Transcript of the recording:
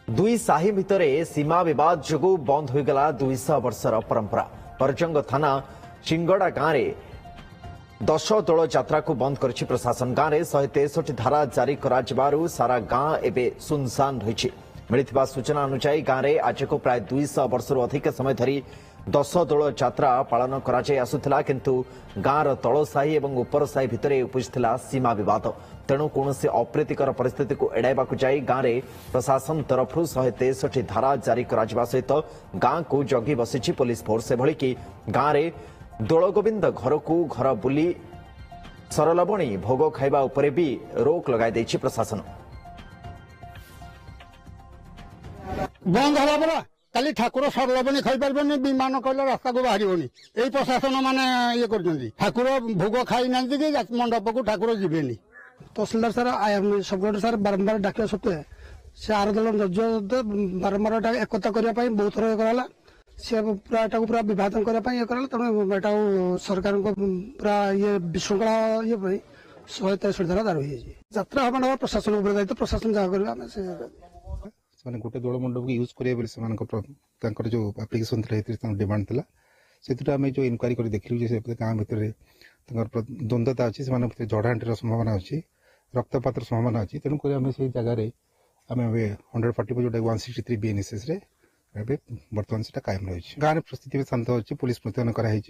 दुई साही भितरे सीमा विवाद जोगु बंद होगला 200 वर्षर परंपरा। परजंग थाना चिंगड़ा गांव में 10 दोल यात्रा को बंद कर प्रशासन। गांव में 163 धारा जारी कर सारा गां एवं सुनसान रही। मिलता सूचना अनुसार गांव में आज को प्राय 200 वर्षर अधिक समय धरी 10 दोल यात्रा पालन करला, किंतु गांव तल साही और उपर साही भितर उपजिता सीमा बद। तेणु कौन अप्रीतिकर परिस्थिति को एड़ाइवा जाई गांव में प्रशासन तरफ 163 धारा जारी कर सहित गांव को जगी बसी पुलिस फोर्स। एभली कि गांव में दोल गोविंद घर को घर बुली सरलबणी भोग खाइबा उपरे भी रोक लगाई देछि प्रशासन। बंद हला परा काली ठाकुर सरलबणी खाई पारबेनी, विमान कहले रास्ता को बाहरिबनी। एई प्रशासन माने ये करजंदी। ठाकुर भोग खाई नांती कि मंडप को ठाकुर जीवेनी। तहसीलदार सर सब सर बारंबार डाकिया सत्वे से आर दल जज बारंबार एकता करने बहुत थर कराला। सी पूरा पूरा विभाजन करने तेणु एटा सरकार पूरा ये विशृंखला ये 163 धारा दारू यात्रा हम प्रशासन दायित्व। प्रशासन जहाँ कर गोटे दोल मंडप यूज करेंगे जो आप्लिकेसन डिमांड था से आम जो इनक्वारी कर देखिलु गाँव भितर द्वंद्वता अच्छी से झड़ांटीर संभावना अच्छी, रक्तपात संभावना अच्छी। तेणुक आम से जगह आम 140 जो 163 BNSS बर्तमान से कायम रही। गाँव में परिस्थिति शांत अच्छी, पुलिस मुतयन कराई।